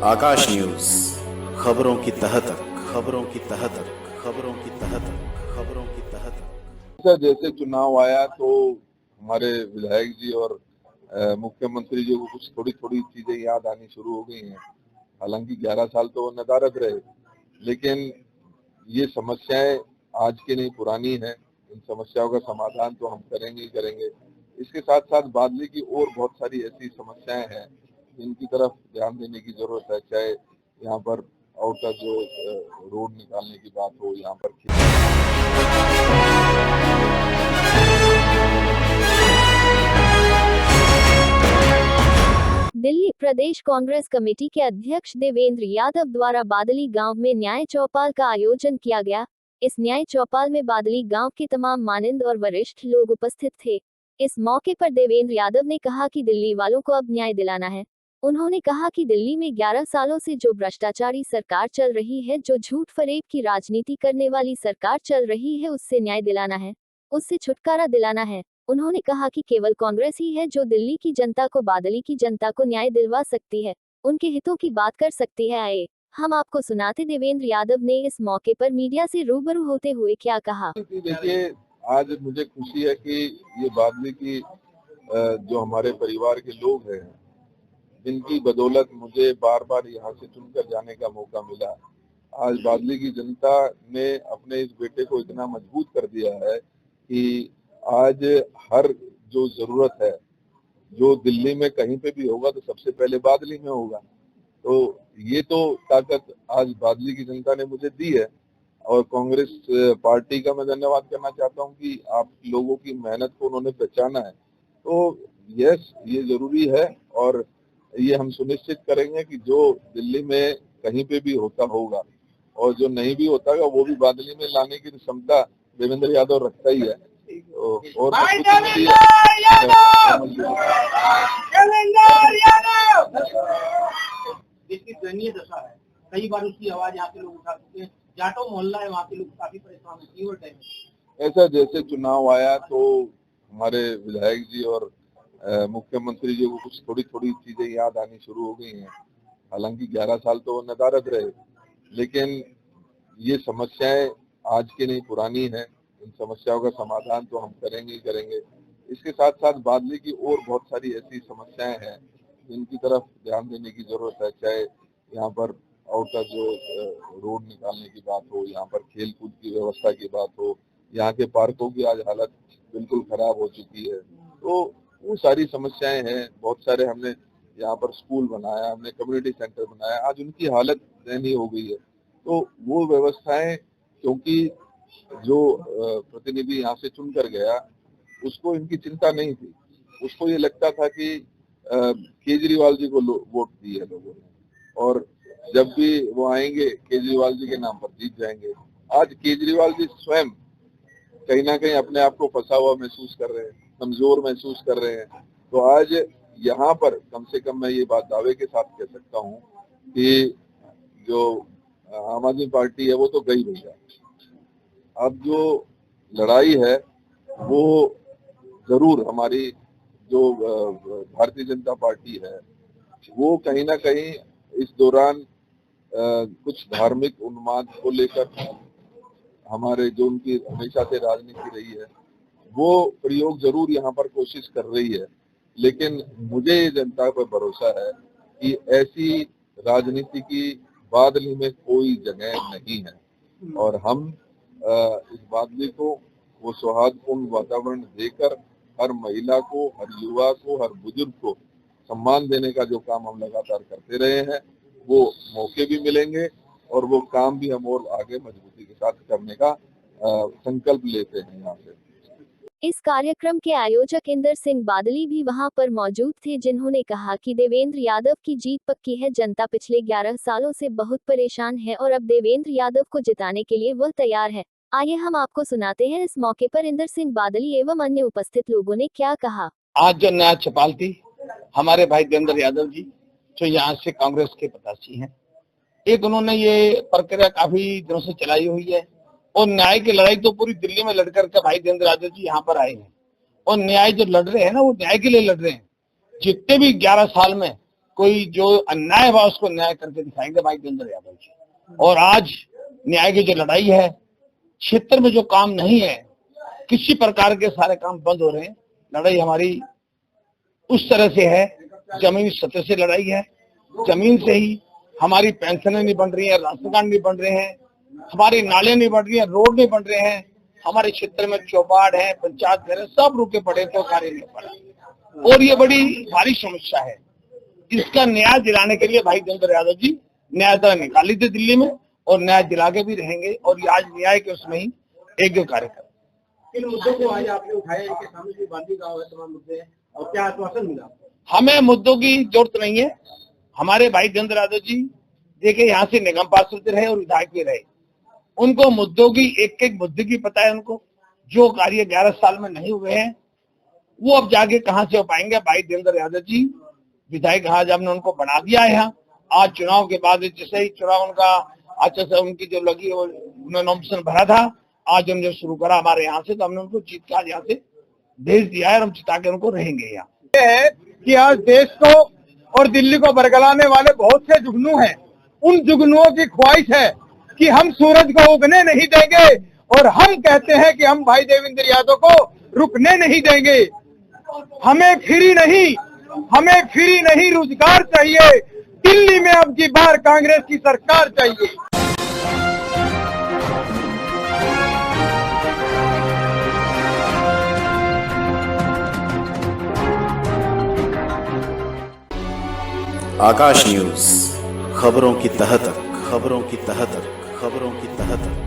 आकाश news, खबरों की तह तक, खबरों की तह तक, खबरों की तह तक, खबरों की तह तक। जैसे चुनाव आया तो हमारे विधायक जी और मुख्यमंत्री जी को कुछ थोड़ी थोड़ी चीजें याद आनी शुरू हो गई हैं। हालांकि 11 साल तो वो नदारद रहे, लेकिन ये समस्याएं आज की नहीं पुरानी हैं। इन समस्याओं का समाधान तो हम करेंगे ही करेंगे। इसके साथ साथ बादली की और बहुत सारी ऐसी समस्याएं हैं जिनकी तरफ ध्यान देने की जरूरत है। चाहे यहाँ पर आउटर जो रोड निकालने की बात हो, यहाँ पर दिल्ली प्रदेश कांग्रेस कमेटी के अध्यक्ष देवेंद्र यादव द्वारा बादली गांव में न्याय चौपाल का आयोजन किया गया। इस न्याय चौपाल में बादली गांव के तमाम मानंद और वरिष्ठ लोग उपस्थित थे। इस मौके पर देवेंद्र यादव ने कहा कि दिल्ली वालों को अब न्याय दिलाना है। उन्होंने कहा कि दिल्ली में 11 सालों से जो भ्रष्टाचारी सरकार चल रही है, जो झूठ फरेब की राजनीति करने वाली सरकार चल रही है, उससे न्याय दिलाना है, उससे छुटकारा दिलाना है। उन्होंने कहा कि केवल कांग्रेस ही है जो दिल्ली की जनता को, बादली की जनता को न्याय दिलवा सकती है, उनके हितों की बात कर सकती है। आए हम आपको सुनाते देवेंद्र यादव ने इस मौके पर मीडिया से रूबरू होते हुए क्या कहा। देखिए, आज मुझे खुशी है कि ये बादली की जो हमारे परिवार के लोग हैं, जिनकी बदौलत मुझे बार बार यहाँ से चुनकर जाने का मौका मिला, आज बादली की जनता ने अपने इस बेटे को इतना मजबूत कर दिया है कि आज हर जो जरूरत है, जो दिल्ली में कहीं पे भी होगा तो सबसे पहले बादली में होगा। तो ये तो ताकत आज बादली की जनता ने मुझे दी है और कांग्रेस पार्टी का मैं धन्यवाद करना चाहता हूँ कि आप लोगों की मेहनत को उन्होंने पहचाना है। तो यस, ये जरूरी है और ये हम सुनिश्चित करेंगे कि जो दिल्ली में कहीं पे भी होता होगा और जो नहीं भी होता होगा वो भी बादली में लाने की क्षमता देवेंद्र यादव रखता ही है। और जिसकी दयनीय दशा है, कई बार उसकी आवाज यहाँ के लोग उठा चुके हैं। जाटो मोहल्ला है, वहाँ के लोग काफी परेशान है कीवर्ड टाइम। ऐसा जैसे चुनाव आया तो हमारे विधायक जी और मुख्यमंत्री जी को कुछ थोड़ी थोड़ी चीजें याद आनी शुरू हो गई हैं। हालांकि 11 साल तो वो नदारद रहे, लेकिन ये समस्याएं आज की नहीं पुरानी हैं। इन समस्याओं का समाधान तो हम करेंगे ही करेंगे। इसके साथ साथ बादली की और बहुत सारी ऐसी समस्याएं हैं जिनकी तरफ ध्यान देने की जरूरत है। चाहे यहाँ पर आउटर जो रोड निकालने की बात हो, यहाँ पर खेल कूद की व्यवस्था की बात हो, यहाँ के पार्कों की आज हालत बिल्कुल खराब हो चुकी है। तो वो सारी समस्याएं हैं। बहुत सारे हमने यहाँ पर स्कूल बनाया, हमने कम्युनिटी सेंटर बनाया, आज उनकी हालत दयनीय हो गई है। तो वो व्यवस्थाएं, क्योंकि जो प्रतिनिधि यहाँ से चुनकर गया उसको इनकी चिंता नहीं थी, उसको ये लगता था कि केजरीवाल जी को वोट दी है लोगों ने और जब भी वो आएंगे केजरीवाल जी के नाम पर जीत जाएंगे। आज केजरीवाल जी स्वयं कहीं ना कहीं अपने आप को फंसा हुआ महसूस कर रहे हैं, कमजोर महसूस कर रहे हैं। तो आज यहाँ पर कम से कम मैं ये बात दावे के साथ कह सकता हूँ कि जो आम आदमी पार्टी है वो तो गई भैया। अब जो लड़ाई है वो जरूर हमारी जो भारतीय जनता पार्टी है वो कहीं ना कहीं इस दौरान कुछ धार्मिक उन्माद को लेकर हमारे जो उनकी हमेशा से राजनीति रही है वो प्रयोग जरूर यहाँ पर कोशिश कर रही है। लेकिन मुझे जनता पर भरोसा है कि ऐसी राजनीति की बादली में कोई जगह नहीं है और हम इस बादली को वो सौहार्दपूर्ण वातावरण देकर हर महिला को, हर युवा को, हर बुजुर्ग को सम्मान देने का जो काम हम लगातार करते रहे हैं वो मौके भी मिलेंगे और वो काम भी हम और आगे मजबूती के साथ करने का संकल्प लेते हैं यहाँ से। इस कार्यक्रम के आयोजक इंदर सिंह बादली भी वहां पर मौजूद थे, जिन्होंने कहा कि देवेंद्र यादव की जीत पक्की है। जनता पिछले 11 सालों से बहुत परेशान है और अब देवेंद्र यादव को जिताने के लिए वह तैयार है। आइए हम आपको सुनाते हैं इस मौके पर इंदर सिंह बादली एवं अन्य उपस्थित लोगों ने क्या कहा। आज जो न्याय चौपाल थी, हमारे भाई देवेंद्र यादव जी जो यहाँ से कांग्रेस के प्रत्याशी हैं, एक उन्होंने ये प्रक्रिया काफी दिनों से चलाई हुई है और न्याय की लड़ाई तो पूरी दिल्ली में लड़कर के भाई देवेंद्र यादव जी यहाँ पर आए हैं और न्याय जो लड़ रहे हैं ना वो न्याय के लिए लड़ रहे हैं। जितने भी 11 साल में कोई जो अन्याय हुआ उसको न्याय करके दिखाएंगे भाई देवेंद्र यादव जी। और आज न्याय की जो लड़ाई है, क्षेत्र में जो काम नहीं है, किसी प्रकार के सारे काम बंद हो रहे हैं। लड़ाई हमारी उस तरह से है, जमीन सतह से लड़ाई है। जमीन से ही हमारी पेंशनें नहीं बन रही है, राशन कार्ड नहीं बन रहे हैं, हमारी नाले नहीं बन रही है, रोड नहीं बन रहे हैं, हमारे क्षेत्र में चौपाड़ है, पंचायत घर है, सब रुके पड़े, तो कार्य नहीं पड़ा। और ये बड़ी भारी समस्या है। इसका न्याय दिलाने के लिए भाई देवेंद्र यादव जी न्याय निकाली थी दिल्ली में, और न्याय दिला के भी रहेंगे। और ये आज न्याय के उसमें ही एक कार्यक्रम। किन मुद्दों को आज आपने उठाया, इनके सामने भी बांदी गांव है, तमाम मुद्दे हैं, और क्या आश्वासन मिला? हमें मुद्दों की जरूरत नहीं है। हमारे भाई देवेंद्र यादव जी देखिए यहाँ से निगम पार्षद रहे और विधायक भी रहे, उनको मुद्दों की एक एक मुद्दे की पता है। उनको जो कार्य 11 साल में नहीं हुए हैं वो अब जाके कहां से हो पाएंगे। भाई देवेंद्र यादव जी विधायक आज हमने उनको बना दिया है। यहाँ आज चुनाव के बाद जैसे ही चुनाव उनका अच्छा से उनकी जो लगी उन्होंने नॉमिनेशन भरा था, आज हमने शुरू करा हमारे यहाँ से, तो हमने उनको जीत के आज यहाँ से भेज दिया है और हम जिता के उनको रहेंगे यहाँ। है कि आज देश को और दिल्ली को बरगलाने वाले बहुत से जुगनू हैं। उन जुगनुओं की ख्वाहिश है कि हम सूरज को उगने नहीं देंगे, और हम कहते हैं कि हम भाई देवेंद्र यादव को रुकने नहीं देंगे। हमें फ्री नहीं रोजगार चाहिए। दिल्ली में अब की बार कांग्रेस की सरकार चाहिए। आकाश न्यूज, खबरों की तह तक, खबरों की तह तक, खबरों की तह तक।